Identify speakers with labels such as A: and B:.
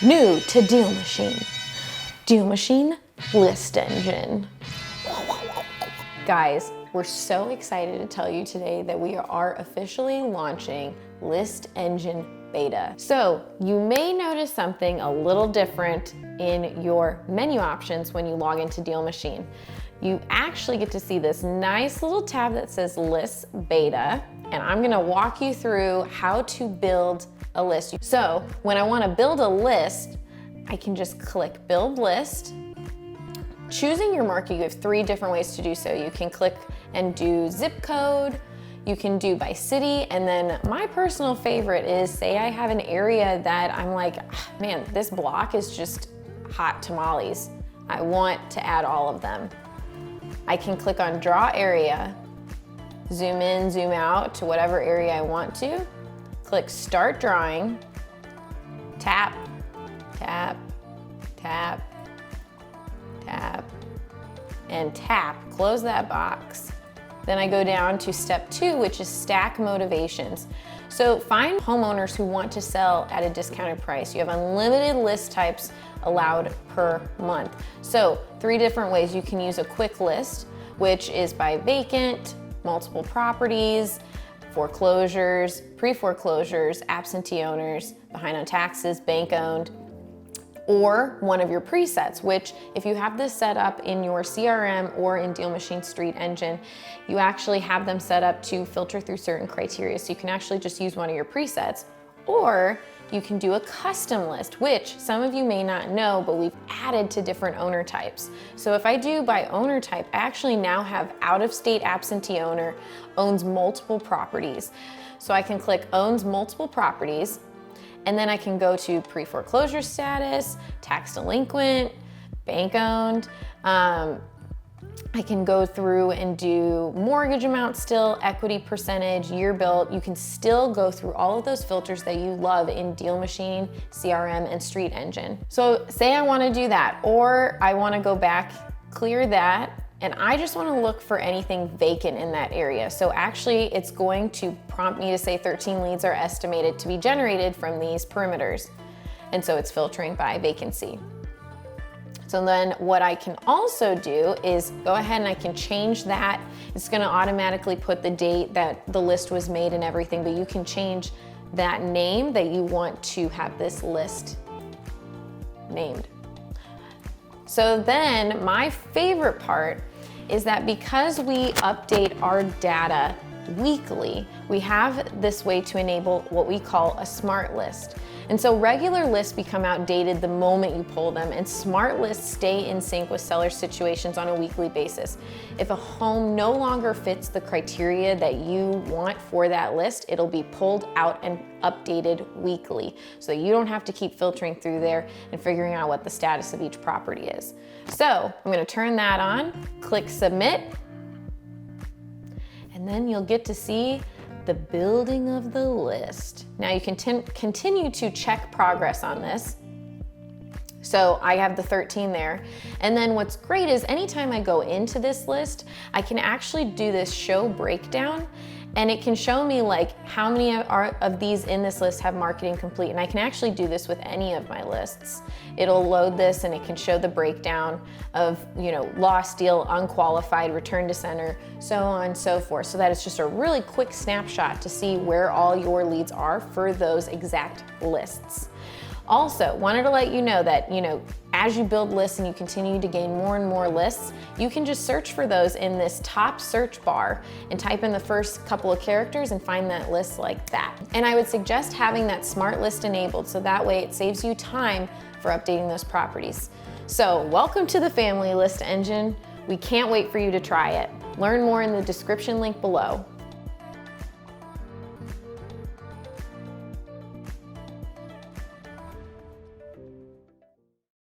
A: New to DealMachine. DealMachine List Engine. Guys, we're so excited to tell you today that we are officially launching List Engine Beta. So you may notice something a little different in your menu options when you log into DealMachine. You actually get to see this nice little tab that says List Beta, and I'm gonna walk you through how to build a list. So when I wanna build a list, I can just click Build List. Choosing your market, you have 3 different ways to do so. You can click and do zip code, you can do by city, and then my personal favorite is, say I have an area that I'm like, man, this block is just hot tamales. I want to add all of them. I can click on Draw Area, zoom in, zoom out to whatever area I want to, click Start Drawing, tap, tap, tap, tap, and tap, close that box. Then I go down to step 2, which is stack motivations. So find homeowners who want to sell at a discounted price. You have unlimited list types allowed per month. So 3 different ways you can use a quick list, which is by vacant, multiple properties, foreclosures, pre-foreclosures, absentee owners, behind on taxes, bank owned, or one of your presets, which if you have this set up in your CRM or in DealMachine Street Engine, you actually have them set up to filter through certain criteria. So you can actually just use one of your presets, or you can do a custom list, which some of you may not know, but we've added to different owner types. So if I do by owner type, I actually now have out-of-state absentee owner, owns multiple properties. So I can click owns multiple properties, and then I can go to pre-foreclosure status, tax delinquent, bank owned. I can go through and do mortgage amount still, equity percentage, year built. You can still go through all of those filters that you love in DealMachine, CRM, and Street Engine. So say I wanna do that, or I wanna go back, clear that, and I just wanna look for anything vacant in that area. So actually it's going to prompt me to say 13 leads are estimated to be generated from these perimeters. And so it's filtering by vacancy. So then what I can also do is go ahead and I can change that. It's gonna automatically put the date that the list was made and everything, but you can change that name that you want to have this list named. So then my favorite part is that because we update our data weekly, we have this way to enable what we call a smart list. And so regular lists become outdated the moment you pull them, and smart lists stay in sync with seller situations on a weekly basis. If a home no longer fits the criteria that you want for that list, it'll be pulled out and updated weekly, so you don't have to keep filtering through there and figuring out what the status of each property is. So I'm gonna turn that on, click submit, and then you'll get to see the building of the list. Now you can continue to check progress on this. So I have the 13 there. And then what's great is anytime I go into this list, I can actually do this show breakdown, and it can show me like how many of these in this list have marketing complete. And I can actually do this with any of my lists. It'll load this and it can show the breakdown of, lost deal, unqualified, return to center, so on and so forth. So that it's just a really quick snapshot to see where all your leads are for those exact lists. Also, wanted to let you know that, as you build lists and you continue to gain more and more lists, you can just search for those in this top search bar and type in the first couple of characters and find that list like that. And I would suggest having that smart list enabled, so that way it saves you time for updating those properties. So welcome to the family, List Engine. We can't wait for you to try it. Learn more in the description link below.